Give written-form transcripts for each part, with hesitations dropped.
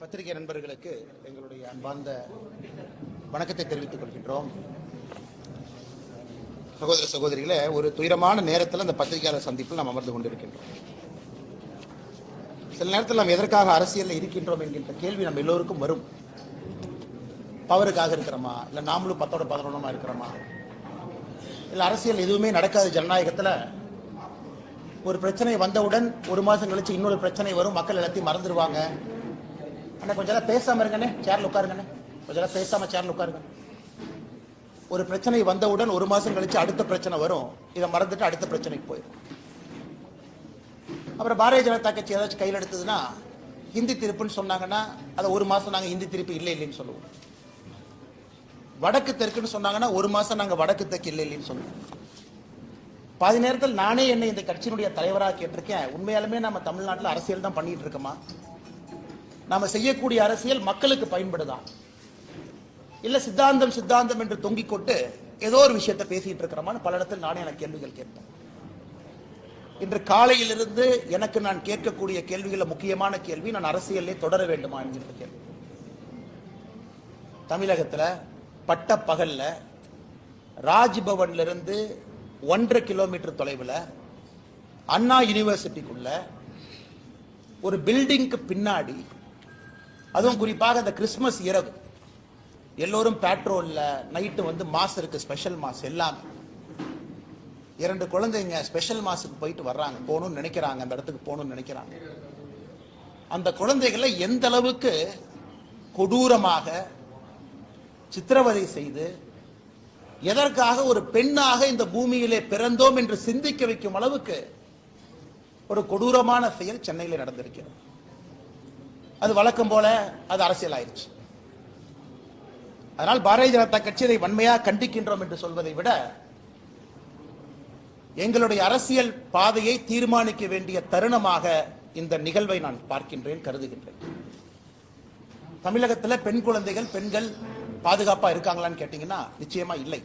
பத்திரிகை நண்பர்களுக்கு எங்களுடைய அன்பார்ந்த வணக்கத்தை தெரிவித்துக் கொள்கின்றோம். சகோதர சகோதரிகளே, ஒரு துயரமான நேரத்தில் அந்த பத்திரிகையாளர் சந்திப்பில் நாம் அமர்ந்து கொண்டிருக்கின்றோம். சில நேரத்தில் நாம் எதற்காக அரசியலில் இருக்கின்றோம் என்கின்ற கேள்வி நம்ம எல்லோருக்கும் வரும். பவருக்காக இருக்கிறோமா, இல்லை நாமளும் 10-11 இருக்கிறோமா, இல்லை அரசியல் எதுவுமே நடக்காத ஜனநாயகத்தில் ஒரு பிரச்சனை வந்தவுடன் ஒரு மாதம் கழிச்சு இன்னொரு பிரச்சனை வரும், மக்கள் எல்லாத்தையும் மறந்துடுவாங்க. ஆனால் கொஞ்ச நேரம் பேசாமல் இருங்கண்ணே, சேர்ல உட்காருங்கண்ணே, கொஞ்ச நேரம் பேசாமல் சேர்ல உட்காருங்க. ஒரு பிரச்சனை வந்தவுடன் ஒரு மாதம் கழிச்சு அடுத்த பிரச்சனை வரும், இதை மறந்துட்டு அடுத்த பிரச்சனைக்கு போயிடும். அப்புறம் பாரதிய ஜனதா கட்சி ஏதாச்சும் கையில் எடுத்ததுன்னா ஹிந்தி திருப்புன்னு சொன்னாங்கன்னா அதை ஒரு மாதம் நாங்கள் ஹிந்தி திருப்பு இல்லைன்னு சொல்லுவோம். வடக்கு தெற்குன்னு சொன்னாங்கன்னா ஒரு மாதம் நாங்கள் வடக்கு தெற்கு இல்லைன்னு சொல்லுவோம். பாதி நேரத்தில் நானே என்னை இந்த கட்சியினுடைய தலைவராக கேட்டிருக்கேன், உண்மையாலுமே நம்ம தமிழ்நாட்டில் அரசியல் தான் பண்ணிட்டு இருக்கோமா? நாம செய்யக்கூடிய அரசியல் மக்களுக்கு பயன்படுதா, இல்ல சித்தாந்தம் சித்தாந்தம் என்று தொங்கிக் கொண்டு ஏதோ ஒரு விஷயத்தை பேசிட்டு இருக்கிறோமான்னு பல இடத்தில் நானே எனக்கு கேள்விகள் கேட்பேன். இன்று காலையிலிருந்து எனக்கு நான் கேட்கக்கூடிய கேள்விகளில் முக்கியமான கேள்வி, நான் அரசியலே தொடர வேண்டுமா என்கின்ற கேள்வி. தமிழகத்துல பட்ட பகல்ல ராஜ்பவன்ல இருந்து 1.5 கிலோமீட்டர் தொலைவில் அண்ணா யூனிவர்சிட்டிக்குள்ள ஒரு பில்டிங்க்கு பின்னாடி, அதுவும் குறிப்பாக இந்த கிறிஸ்துமஸ் இரவு எல்லோரும் பேட்ரோல்ல நைட்டு வந்து மாஸ் இருக்கு, ஸ்பெஷல் மாஸ் எல்லாம். 2 குழந்தைங்க ஸ்பெஷல் மாஸுக்கு போயிட்டு வர்றாங்க, போகணும்னு நினைக்கிறாங்க, அந்த இடத்துக்கு போகணும்னு நினைக்கிறாங்க. அந்த குழந்தைகளை எந்த அளவுக்கு கொடூரமாக சித்திரவதை செய்து எதற்காக ஒரு பெண்ணாக இந்த பூமியிலே பிறந்தோம் என்று சிந்திக்க வைக்கும் அளவுக்கு ஒரு கொடூரமான செயல் சென்னையில் நடந்திருக்கிறது. அது வழக்கம் போல அது அரசியல் ஆயிடுச்சு. அதனால் பாரதிய ஜனதா கட்சி இதை வன்மையாக கண்டிக்கின்றோம் என்று சொல்வதை விட எங்களுடைய அரசியல் பாதையை தீர்மானிக்க வேண்டிய தருணமாக இந்த நிகழ்வை நான் பார்க்கின்றேன், கருதுகின்றேன். தமிழகத்தில் பெண் குழந்தைகள், பெண்கள் பாதுகாப்பா இருக்காங்களான்னு கேட்டீங்கன்னா நிச்சயமா இல்லை.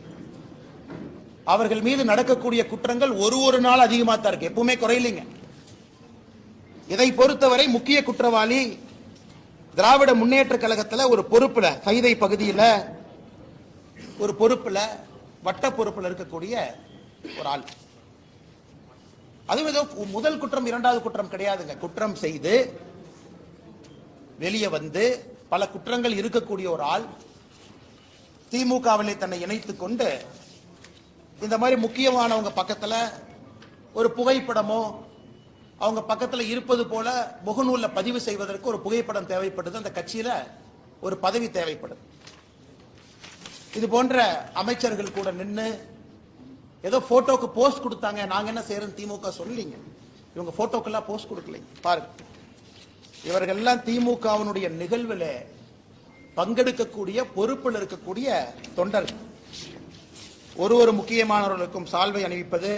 அவர்கள் மீது நடக்கக்கூடிய குற்றங்கள் ஒரு நாள் அதிகமா தான் இருக்கு, எப்பவுமே குறையில்லைங்க. இதை பொறுத்தவரை முக்கிய குற்றவாளி திராவிட முன்னேற்ற கழகத்தில் ஒரு பொறுப்புல, சைதை பகுதியில் ஒரு பொறுப்புல, வட்ட பொறுப்புல இருக்கக்கூடிய ஒரு ஆள். அதுவும் ஏதோ முதல் குற்றம் இரண்டாவது குற்றம் கிடையாதுங்க. குற்றம் செய்து வெளியே வந்து பல குற்றங்கள் இருக்கக்கூடிய ஒரு ஆள் திமுகவிலே தன்னை இணைத்துக் கொண்டு இந்த மாதிரி முக்கியமானவங்க பக்கத்துல ஒரு புகைப்படமோ அவங்க பக்கத்துல இருப்பது போல முகநூல்ல பதிவு செய்வதற்கு ஒரு புகைப்படம் தேவைப்படுது. அந்த கட்சியில ஒரு பதவி தேவைப்படுது. இது போன்ற அமைச்சர்கள் கூட நின்று ஏதோ போட்டோக்கு போஸ்ட் கொடுத்தாங்க, நாங்க என்ன செய்யறோம் திமுக சொல்லீங்க. இவங்க போட்டோக்கெல்லாம் போஸ்ட் கொடுக்கலைங்க. பாருங்க, இவர்கள் எல்லாம் திமுகவினுடைய நிகழ்வுல பங்கெடுக்கக்கூடிய பொறுப்பில் இருக்கக்கூடிய தொண்டர்கள். ஒரு முக்கியமானவர்களுக்கும் சால்வை அணிவிப்பது,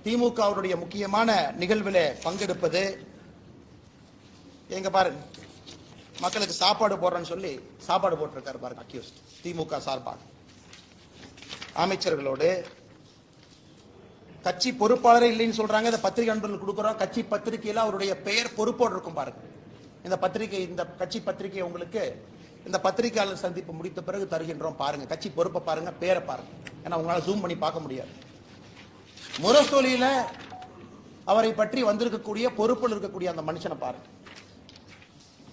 திமுகவுடைய முக்கியமான நிகழ்வில் பங்கெடுப்பது. எங்க பாருங்க, மக்களுக்கு சாப்பாடு போடுறேன்னு சொல்லி சாப்பாடு போட்டிருக்காரு பாருங்க, அக்யூஸ்ட் திமுக சார்பாக. அமைச்சர்களோடு கட்சி பொறுப்பாளரே இல்லைன்னு சொல்றாங்க. இந்த பத்திரிகை நண்பர்கள் கொடுக்குறோம், கட்சி பத்திரிகையில அவருடைய பெயர் பொறுப்போடு இருக்கும் பாருங்க. இந்த பத்திரிகை, இந்த கட்சி பத்திரிகை உங்களுக்கு இந்த பத்திரிகையாளர் சந்திப்பு முடித்த பிறகு தருகின்றோம். பாருங்க, கட்சி பொறுப்பை பாருங்க, பேரை பாருங்க. ஏன்னா உங்களால ஜூம் பண்ணி பார்க்க முடியாது. முரசொலியில அவரை பற்றி வந்திருக்கக்கூடிய பொறுப்பில் இருக்கக்கூடிய அந்த மனுஷனை பாருங்க.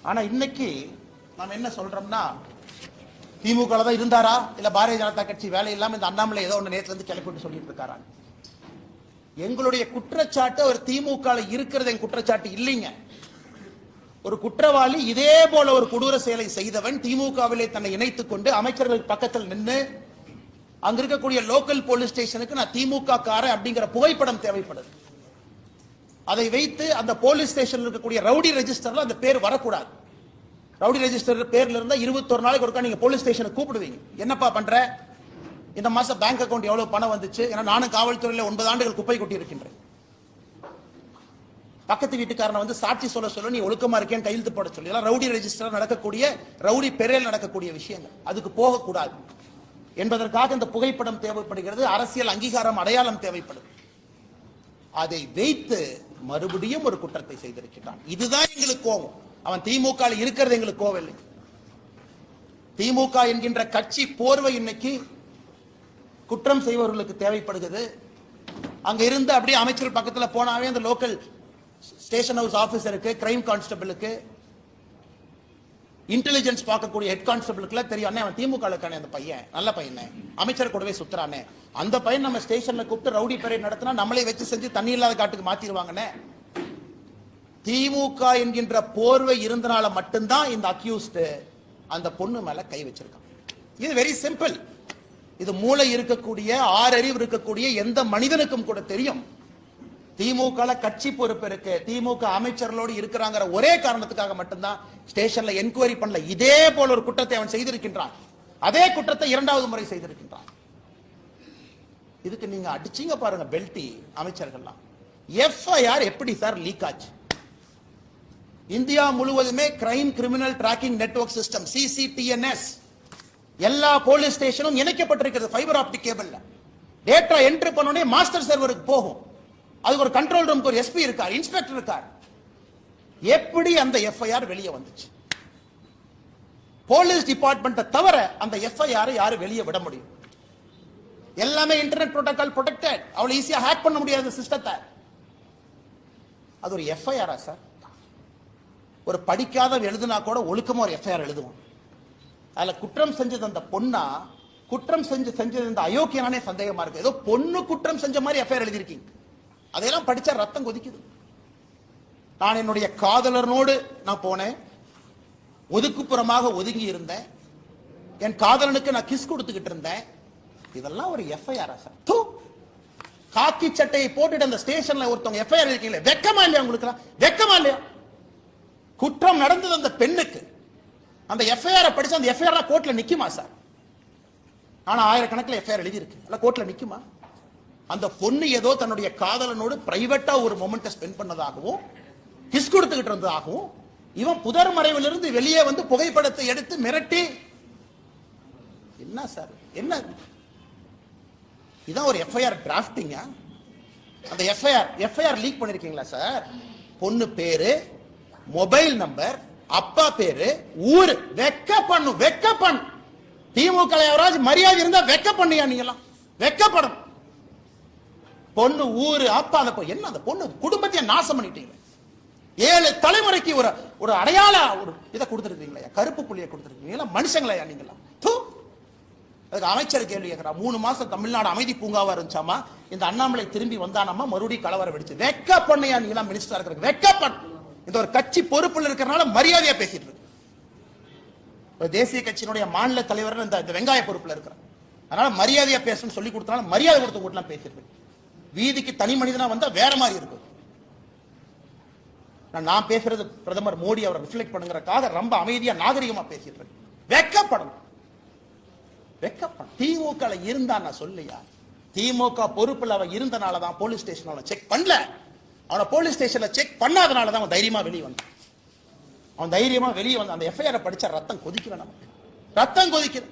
ஆனா இன்னைக்கு நாம் என்ன சொல்றோம்னா, திமுக தான் இருந்தாரா, இல்ல பாரதிய ஜனதா கட்சி வேலை இல்லாம இந்த அண்ணாமலை ஏதோ ஒன்று நேரத்துல இருந்து கிளப்பிட்டு சொல்லிட்டு இருக்காரா? எங்களுடைய குற்றச்சாட்டு அவர் திமுக இருக்கிறது என் குற்றச்சாட்டு இல்லைங்க. ஒரு குற்றவாளி இதே போல ஒரு கொடூர செயலை செய்தவன் திமுகவிலே தன்னை இணைத்துக் கொண்டு அமைச்சர்கள் பக்கத்தில் நின்று அங்க இருக்கக்கூடிய லோக்கல் போலீஸ் ஸ்டேஷனுக்கு நான் திமுக காரன் அப்படிங்கிற புகைப்படம் தேவைப்படுது. அதை வைத்து அந்த போலீஸ் ஸ்டேஷன்ல இருக்கக்கூடிய ரவுடி ரெஜிஸ்டர்ல அந்த பேர் வரக்கூடாது. ரவுடி ரெஜிஸ்டர் பேர்ல இருந்தா 21 நாளைக்கு ஒருக்கா நீங்க போலீஸ் ஸ்டேஷனுக்கு கூப்பிடுவீங்க. என்னப்பா பண்ற, இந்த மாசம் பேங்க் அக்கௌண்ட் எவ்வளவு பணம் வந்துச்சு, ஏன்னா நானும் காவல்துறையில 9 ஆண்டுகள் குப்பை கொட்டி இருக்கின்றேன். பக்கத்து வீட்டுக்காரனை வந்து சாட்சி சொல்ல நீ ஒழுக்கமா இருக்கேன்னு கையெழுத்து போட சொல்லி, ரவுடி ரெஜிஸ்டர் நடக்கக்கூடிய, ரவுடி பெயரில் நடக்கக்கூடிய விஷயங்கள், அதுக்கு போகக்கூடாது என்பதற்காக இந்த புகைப்படம் தேவைப்படுகிறது. அரசியல் அங்கீகாரம், அடையாளம் தேவைப்படுது. அதை வைத்து மறுபடியும் ஒரு குற்றத்தை செய்திருக்கிறான். இதுதான் எங்களுக்கு கோபம். அவன் திமுக இருக்கிறது எங்களுக்கு கோவில்லை. திமுக என்கின்ற கட்சி போர்வை இன்னைக்கு குற்றம் செய்வர்களுக்கு தேவைப்படுகிறது. அங்க இருந்து அப்படியே அமைச்சர் பக்கத்துல போனாவே அந்த லோக்கல் ஸ்டேஷன் ஹவுஸ் ஆபீசருக்கு, கிரைம் கான்ஸ்டபிளுக்கு, இன்டெலிஜென்ஸ் பார்க்கக்கூடிய ஹெட் கான்ஸ்டபிளுக்குல தெரியும், அவன் திமுக அந்த பையன் நல்ல பையன், அமைச்சர் கூடவே சுத்துறானே, அந்த பையன் நம்ம ஸ்டேஷன்ல கூப்பிட்டு ரவுடி பரேட் நடத்தினா நம்மளே வச்சு செஞ்சு தண்ணி இல்லாத காட்டுக்கு மாத்திடுவாங்கன்னு. திமுக என்கின்ற போர்வை இருந்தனால மட்டும்தான் இந்த அக்யூஸ்ட் அந்த பொண்ணு மேல கை வச்சிருக்கான். இது வெரி சிம்பிள். இது மூளை இருக்கக்கூடிய, ஆறறிவு இருக்கக்கூடிய எந்த மனிதனுக்கும் கூட தெரியும். திமுக கட்சி பொறுப்பு இருக்கு, திமுக அமைச்சர்களோடு இருக்கிறாங்கிற ஒரே காரணத்துக்காக மட்டும்தான் ஸ்டேஷன்ல என்கொயரி பண்ணல. இதே போல ஒரு குற்றத்தை அவன் செய்திருக்கின்றான். அதே குற்றத்தை இரண்டாவது முறை செய்திருக்கின்றான். இதுக்கு நீங்க அடிச்சீங்க பாருங்க பெல்டி அமைச்சர்கள்லாம். எஃப்ஐஆர் எப்படி சார் லீக் ஆச்சு? இந்தியா முழுவதுமே crime criminal tracking network system CCTNS எல்லா போலீஸ் ஸ்டேஷனும் இணைக்கப்பட்டிருக்கிறது ஃபைபர் ஆப்டிக் கேபிள்ல. டேட்டா என்ட்ரி பண்ணோடனே மாஸ்டர் சர்வருக்கு போகும். அதுக்கு ஒரு கண்ட்ரோல் ரூமுக்கு ஒரு எஸ்பி இருக்கார், இன்ஸ்பெக்டர் இருக்கார். எப்படி அந்த எஃப்ஐஆர் வெளியே வந்துச்சு? போலீஸ் டிபார்ட்மெண்ட் தவிர அந்த எஃப்ஐஆர் யாரு வெளியே விட முடியும்? எல்லாமே இன்டர்நெட் புரோட்டோகால் ப்ரொடெக்டட். அவ்வளவு ஈஸியா ஹேக் பண்ண முடியாத சிஸ்டத்தை. அது ஒரு எஃப்ஐஆரா சார்? ஒரு படிக்காத எழுதுனா கூட ஒழுக்கமா ஒரு எஃப்ஐஆர் எழுதுவோம். அதுல குற்றம் செஞ்சது அந்த பொண்ணா, குற்றம் செஞ்சது இந்த அயோக்கியனானே சந்தேகமா இருக்கு. ஏதோ பொண்ணு குற்றம் செஞ்ச மாதிரி எஃப்ஐஆர் எழுதிருக்கீங்க. அதையெல்லாம் படிச்சா ரத்தம் கொதிக்குது. நான் என்னுடைய காதலனோடு நான் போனேன், ஒதுக்குப்புறமாக ஒதுங்கி இருந்தேன், என் காதலனுக்கு நான் கிஸ் கொடுத்துக்கிட்டு இருந்தேன். இதெல்லாம் ஒரு எஃப்ஐஆர் சார்? காக்கி சட்டையை போட்டுட்டு அந்த ஸ்டேஷன்ல ஒருத்தவங்க எஃப்ஐஆர் இருக்கீங்களே, வெக்கமா இல்லையா உங்களுக்கு? வெக்கமா இல்லையா? குற்றம் நடந்தது அந்த பெண்ணுக்கு. அந்த எஃப்ஐஆர் படிச்சு அந்த எஃப்ஐஆர் கோர்ட்ல நிக்குமா சார்? ஆனா ஆயிரக்கணக்கில் எஃப்ஐஆர் எழுதி இருக்கு, அல்ல கோர்ட்ல நிக்குமா? அந்த பொண்ணு ஏதோ தன்னுடைய காதலனோடு பிரைவேட்டா ஒரு மொமெண்ட்டை ஸ்பெண்ட் பண்ணதாகவும் கிஸ் கொடுத்துக்கிட்டு இருந்ததாகவும் இவன் புதர் மறைவிலிருந்து வெளியே வந்து புகைப்படத்தை எடுத்து மிரட்டி, என்ன சார் என்ன இதான் ஒரு எஃப்ஐஆர் டிராஃப்டிங்கா? அந்த எஃப்ஐஆர் லீக் பண்ணிருக்கீங்களா சார்? பொண்ணு பேரு, மொபைல் நம்பர், அப்பா பேரு, ஊரு. வெக்க பண்ணு. திமுக யாராவது மரியாதை இருந்தா வெக்க பண்ணியா? நீங்களாம் வெக்கப்படும். பொண்ணு, ஊரு, அப்பா, என்ன அந்த பொண்ணு குடும்பத்தையே நாசம் பண்ணிட்டீங்க. 7 தலைமுறைக்கு ஒரு அடையாள ஒரு இதை கொடுத்துருக்கீங்களா? கருப்பு புள்ளியை கொடுத்துருக்கீங்களா? மனுஷங்களா நீங்களா? அதுக்கு அமைச்சர் கேள்வி கேட்கிறா. 3 மாசம் தமிழ்நாடு அமைதி பூங்காவா இருந்துச்சாமா, இந்த அண்ணாமலை திரும்பி வந்தானாமா, மறுபடியும் கலவரம் வெடிச்சு. வெக்க பண்ணையா நீங்களா மினிஸ்டரா இருக்கிறது? வெக்கப்பண். இந்த ஒரு கட்சி பொறுப்புல இருக்கிறனால மரியாதையா பேசிட்டு இருக்கு. தேசிய கட்சியினுடைய மாநில தலைவர் இந்த வெங்காய பொறுப்புல இருக்கிறார், அதனால மரியாதையா பேசணும்னு சொல்லி கொடுத்தனால மரியாதை கொடுத்து கூட்டலாம் பேசிட்டு இருக்கு. வீதிக்கு தனி மனிதனா வந்தா வேற மாதிரி இருக்கும். நான் பேசுறது பிரதமர் மோடி அவரை ரிஃப்ளெக்ட் பண்ணுங்கறதுக்காக ரொம்ப அமைதியா நாகரிகமா பேசிட்டு இருக்கு. வெக்கப்படணும். திமுக இருந்தா நான் சொல்லியா? திமுக பொறுப்புல அவன் இருந்தனாலதான் போலீஸ் ஸ்டேஷன் அவனை செக் பண்ணல. அவனை போலீஸ் ஸ்டேஷன்ல செக் பண்ணாதனாலதான் அவன் தைரியமா வெளியே வந்தான். அவன் தைரியமா வெளியே வந்து அந்த எஃப்ஐஆர் படிச்சா ரத்தம் கொதிக்கல. நமக்கு ரத்தம் கொதிக்குது.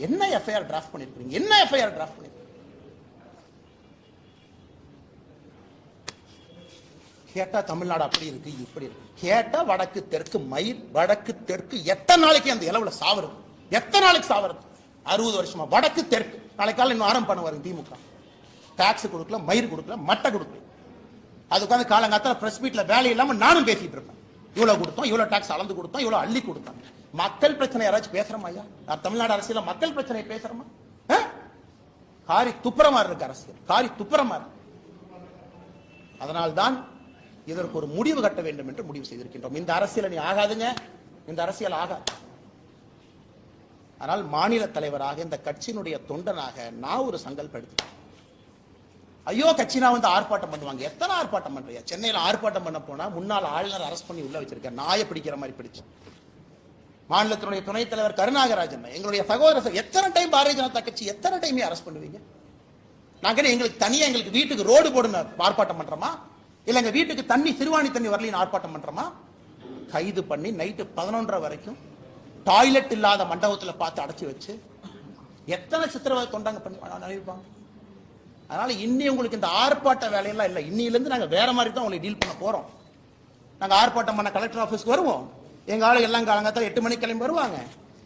என்ன எஃப்ஐஆர் டிராஃப்ட் பண்ணிருக்கீங்க? என்ன எஃப்ஐஆர் டிராஃப்ட் பண்ணி கேட்டா தமிழ்நாடு அப்படி இருக்கு இப்படி இருக்கு. கேட்டா வடக்கு தெற்கு மயில், வடக்கு தெற்கு எத்தனை நாளைக்கு அந்த இளவுல சாவறது? எத்தனை நாளைக்கு சாவறது? 60 வருஷமா வடக்கு தெற்கு. நாளைக்கு காலையில் இன்னும் ஆரம்பம் பண்ணுவாங்க திமுக. டாக்ஸ் கொடுக்கல, மயிர் கொடுக்கல, மட்டை கொடுக்கல. அது உட்காந்து காலங்காத்தால பிரஸ் மீட்ல வேலை இல்லாம நானும் பேசிட்டு இருப்பேன். இவ்வளவு கொடுத்தோம், இவ்வளவு டாக்ஸ் அளந்து கொடுத்தோம், இவ்வளவு அள்ளி கொடுத்தோம். மக்கள் பிரச்சனை யாராச்சும் பேசுறோமா ஐயா? தமிழ்நாடு அரசியல மக்கள் பிரச்சனை பேசுறோமா? காரி துப்புரமா இருக்கு அரசியல், காரி துப்புரமா இருக்கு. அதனால்தான் இதற்கு ஒரு முடிவு கட்ட வேண்டும் என்று முடிவு செய்திருக்கின்றோம். இந்த அரசியல் நீ ஆகாதுங்க, இந்த அரசியல் ஆகாது. ஆனால் மாநில தலைவராக, இந்த கட்சியினுடைய தொண்டனாக நான் ஒரு சங்கல்பம் எடுத்துட்டேன். ஐயோ கட்சினா வந்து ஆர்ப்பாட்டம் பண்ணுவாங்க. எத்தனை ஆர்ப்பாட்டம் பண்றியா? சென்னையில் ஆர்ப்பாட்டம் பண்ண போனா முன்னாள் ஆளுநர் அரெஸ்ட் பண்ணி உள்ள வச்சிருக்க நாயை பிடிக்கிற மாதிரி பிடிச்சு. மாநிலத்தினுடைய துணைத் தலைவர் கருணாகராஜன், எங்களுடைய சகோதரர், எத்தனை டைம் பாரதிய ஜனதா கட்சி எத்தனை டைம் அரெஸ்ட் பண்ணுவீங்க? நாங்க எங்களுக்கு தனியா எங்களுக்கு வீட்டுக்கு ரோடு போடுன ஆர்ப்பாட்டம் பண்றோமா? இல்ல எங்க வீட்டுக்கு தண்ணி சிறுவாணி தண்ணி வரலின்னு ஆர்ப்பாட்டம் பண்றோமா? கைது பண்ணி நைட்டு 11:30 வரைக்கும் டாய்லெட் இல்லாத மண்டபத்தில் பார்த்து அடைச்சி வச்சு எத்தனை சித்திரவதை தொண்டாங்க பண்ணி அனுப்பிப்பாங்க. அதனால இன்னி உங்களுக்கு இந்த ஆர்ப்பாட்ட வேலையெல்லாம் இல்லை. இன்னிலிருந்து நாங்க வேற மாதிரி தான் உங்களை டீல் பண்ண போறோம். நாங்க ஆர்ப்பாட்டம் பண்ண கலெக்டர் ஆபீஸ்க்கு வருவோம். எங்க ஆளு எல்லாம் காலங்காத்தால 8 மணிக்கு கிளம்பி வருவாங்க.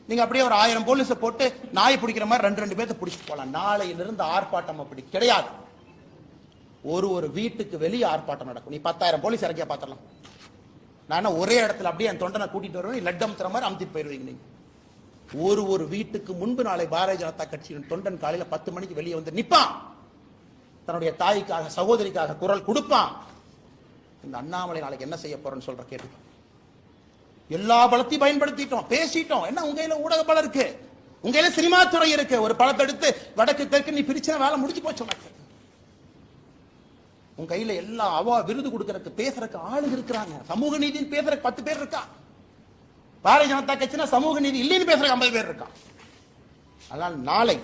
நீங்க அப்படியே ஒரு 1000 போலீஸை போட்டு நாய் பிடிக்கிற மாதிரி 2 பேர்த்த பிடிச்சிட்டு போலாம். நாளையிலிருந்து ஆர்ப்பாட்டம் அப்படி கிடையாது. ஒரு வீட்டுக்கு வெளியே ஆர்ப்பாட்டம் நடக்கும். நீ 10,000 போலீஸ் இறக்கியா பாத்திரலாம். நான் ஒரே இடத்துல அப்படியே என் தொண்டனை கூட்டிட்டு வருவேன். லட்டம் தர மாதிரி அமுத்திட்டு போயிருவீங்க. நீங்க ஒரு வீட்டுக்கு முன்பு நாளை பாரதிய ஜனதா கட்சியின் தொண்டன் காலையில 10 மணிக்கு வெளியே வந்து நிப்பான். தன்னுடைய தாய்க்காக சகோதரிக்காக குரல் கொடுப்பான். இந்த அண்ணாமலை நாளைக்கு என்ன செய்ய போறேன்னு சொல்ற கேட்டு எல்லா பலத்தையும் பயன்படுத்திட்டோம், பேசிட்டோம். என்ன உங்க கையில ஊடக பலம் இருக்கு, உங்க கையில சினிமா துறை இருக்கு. ஒரு படத்தை எடுத்து வடக்கு தெற்கு நீ பிரிச்சா வேலை முடிஞ்சு போச்சு. உங்க கையில எல்லா விருது கொடுக்கறதுக்கு பேசுறதுக்கு ஆளு இருக்கிறாங்க. சமூக நீதினு பேசுறதுக்கு 10 பேர் இருக்கா. பாரதிய ஜனதா கட்சினா சமூக நீதி இல்லைன்னு பேசுறதுக்கு 50 பேர் இருக்கா. அதனால் நாளை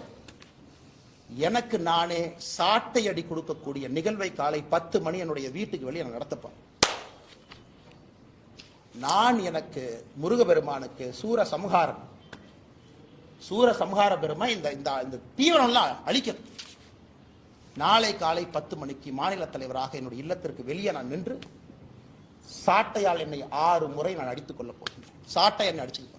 எனக்கு நானே சாட்டை அடி கொடுக்கக்கூடிய நிகழ்வை காலை 10 மணி என்னுடைய வீட்டுக்கு வெளியே நடத்தப்போம். நான் எனக்கு முருகபெருமானுக்கு சூர சம்ஹார பெருமை இந்த தீவிரம்லாம் அழிக்கிறது. நாளை காலை 10 மணிக்கு மாநில தலைவராக என்னுடைய இல்லத்திற்கு வெளியே நான் நின்று சாட்டையால் என்னை 6 முறை நான் அடித்துக் கொள்ள போகிறேன். சாட்டை என்னை அடிச்சுக்க.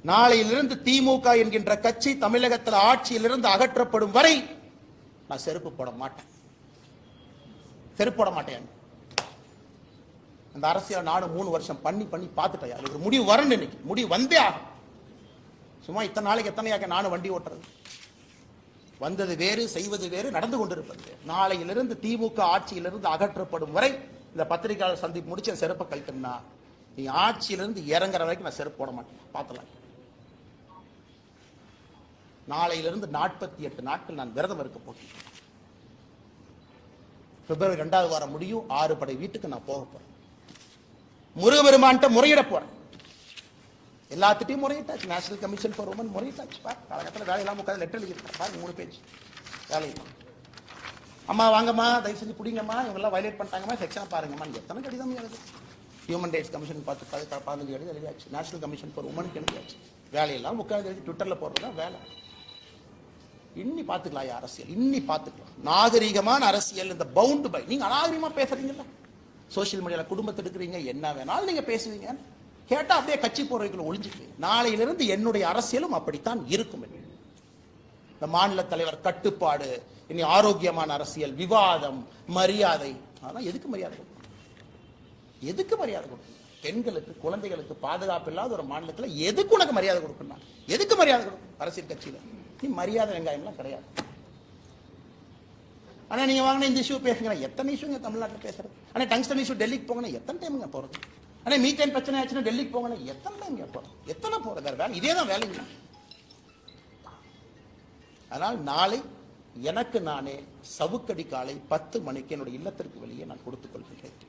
நாளையிலிருந்து திமுக என்கின்ற கட்சி தமிழகத்தில் ஆட்சியிலிருந்து அகற்றப்படும் வரை நான் செருப்பு போட மாட்டேன். செருப்பு போட மாட்டேன். அந்த அரசியல் நாடு 3 வருஷம் பண்ணி பார்த்துட்டேன். அது ஒரு முடிவு வரணும். இன்னைக்கு முடிவு வந்தே ஆகும். சும்மா இத்தனை நாளைக்கு எத்தனையாக நானும் வண்டி ஓட்டுறது. வந்தது வேறு, செய்வது வேறு, நடந்து கொண்டிருப்பது. நாளையிலிருந்து திமுக ஆட்சியிலிருந்து அகற்றப்படும் வரை இந்த பத்திரிகையாளர் சந்திப்பு முடிச்சு என் செருப்பை கழட்டுனா நீ ஆட்சியிலிருந்து இறங்குற வரைக்கும் நான் செருப்பு போட மாட்டேன். பார்க்கலாம். நாளையிலிருந்து 48 நாட்கள் நான் விரதம் இருக்க போகிறேன். பிப்ரவரி 2வது வாரம் முடியும். 6 படை வீட்டுக்கு நான் போக போறேன். முருகபெருமான்ட்ட முறையிட போறேன். எல்லாத்திட்டையும் முறையிட்டாச்சு. நேஷனல் கமிஷன் ஃபார் உமன் முறையிட்டாச்சு. காலகட்டத்தில் வேலையெல்லாம் உட்காந்து லெட்டர் எழுதிருக்கேன். பாருங்க 3 பேஜ் வேலையில். அம்மா வாங்கம்மா, தயவு செஞ்சு பிடிங்கம்மா, இவங்கெல்லாம் வயலேட் பண்ணிட்டாங்கம்மா, செக்ஷனை பாருங்கம்மா. எத்தனை கடிதம் எழுது. ஹியூமன் ரைட்ஸ் கமிஷன் 15 கடிதம் எழுதியாச்சு. நேஷனல் கமிஷன் ஃபார் உமனுக்கு எழுதியாச்சு. வேலையெல்லாம் உட்காந்து எழுதி ட்விட்டர்ல போடுறதா வேலை. இன்னி பார்த்துக்கலாம் அரசியல், இன்னி பார்த்துக்கலாம். நாகரீகமான அரசியல். இந்த பவுண்ட் பை நீங்க அநாகரிகமா பேசுறீங்கல்ல, சோசியல் மீடியால குடும்பத்தை எடுக்கிறீங்க, என்ன வேணாலும் நீங்க பேசுவீங்க. கேட்டா அப்படியே கட்சி போறவைக்குள்ள ஒளிஞ்சுக்குவீங்க. நாளையிலிருந்து என்னுடைய அரசியலும் அப்படித்தான் இருக்கும். இந்த மாநில தலைவர் கட்டுப்பாடு, இனி ஆரோக்கியமான அரசியல், விவாதம், மரியாதை. அதெல்லாம் எதுக்கு மரியாதை கொடுக்கணும்? எதுக்கு மரியாதை கொடுக்கணும்? பெண்களுக்கு குழந்தைகளுக்கு பாதுகாப்பு இல்லாத ஒரு மாநிலத்தில் எதுக்கு உனக்கு மரியாதை கொடுக்கணும்? எதுக்கு மரியாதை கொடுக்கணும்? அரசியல் கட்சியில நீ மரியாதை வெங்காயம்லாம் கிடையாது. ஆனா நீங்க வாங்கின இந்த இஷ்யூ பேசுங்க. எத்தனை இஷ்யூங்க தமிழ்நாட்டில் பேசுறது? ஆனா டங்ஸ்டன் இஷ்யூ டெல்லிக்கு போங்கன்னா எத்தனை டைமுங்க போறது? ஆனா மீத்தேன் பிரச்சனை ஆச்சுன்னா டெல்லிக்கு போங்கன்னா எத்தனை டைம் போறது? எத்தனை போறது? வேற வேலை இதேதான் வேலைங்க. அதனால் நாளை எனக்கு நானே சவுக்கடி காலை 10 மணிக்கு என்னுடைய இல்லத்திற்கு வெளியே நான் கொடுத்துக் கொள்கிறேன்.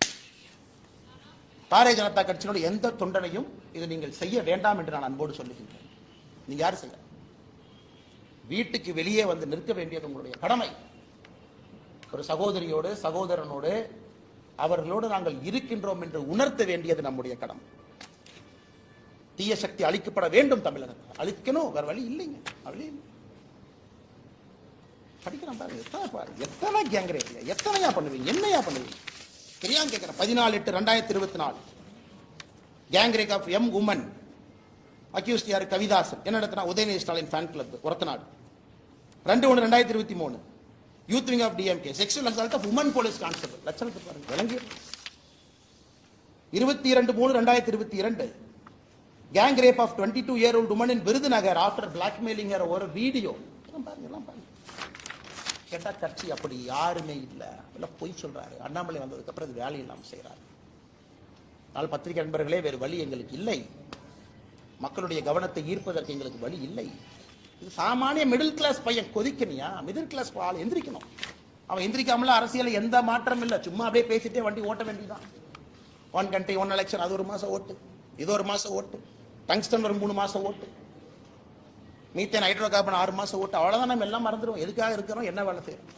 பாரதிய ஜனதா கட்சியினுடைய எந்த தொண்டனையும் இது நீங்கள் செய்ய வேண்டாம் என்று நான் அன்போடு சொல்லுகின்றேன். நீங்க யாரும் செய்ய, வீட்டுக்கு வெளியே வந்து நிற்க வேண்டியது உங்களுடைய கடமை. ஒரு சகோதரியோடு சகோதரனோடு அவர்களோடு நாங்கள் இருக்கின்றோம் என்று உணர்த்த வேண்டியது நம்முடைய கடமை. தீய சக்தி அழிக்கப்பட வேண்டும். தமிழகத்தில் அழிக்கணும், வேற வழி இல்லைங்க. வழி இல்லை. படிக்கிறோம் பாருங்க. எத்தனை கேங்ரேப், எத்தனையா பண்ணுவீங்க, என்னையா பண்ணுவீங்க? தெரியாம கேட்கிறேன். 14/8/2024 gang rape of an woman accused யாரு? கவிதாசன். என்ன நடத்தினா? Udhayanidhi Stalin fan club Orathanadu. 2/1/2023 youth wing of DMK sexual assault of woman police constable. லட்சணத்தை பாருங்க. விளங்கி 22/3/2022 gang rape of 22-year-old woman in Virudhunagar after blackmailing her ஒரு வீடியோ. பாருங்க, எல்லாம் பாருங்க. கேட்டா கட்சி அப்படி யாருமே இல்ல, எல்லாம் பொய் சொல்றாரு. அண்ணாமலை வந்ததுக்கு அப்புறம் இது வேலை இல்லாமல் செய்யறாரு. ஆனால் பத்திரிகை நண்பர்களே, வேறு வழி எங்களுக்கு இல்லை. மக்களுடைய கவனத்தை ஈர்ப்பதற்கு எங்களுக்கு வழி இல்லை. இது சாமானிய மிடில் கிளாஸ் பையன் கொதிக்கணியா? மிடில் கிளாஸ் ஆள் எந்திரிக்கணும். அவன் எந்திரிக்காமல அரசியல் எந்த மாற்றம் இல்லை. சும்மா அப்படியே பேசிட்டே வண்டி ஓட்ட வேண்டியதான். 1 country 1 election, அது 1 மாசம் ஓட்டு, இது 1 மாசம் ஓட்டு, டங்ஸ்டன் ஒரு 3 மாசம் ஓட்டு, மீத்தேன் ஹைட்ரோ கார்பன் 6 மாசம் ஓட்டு. அவ்வளவுதான். நம்ம எல்லாம் மறந்துடும். எதுக்காக இருக்கிறோம், என்ன வேலை செய்யறோம்.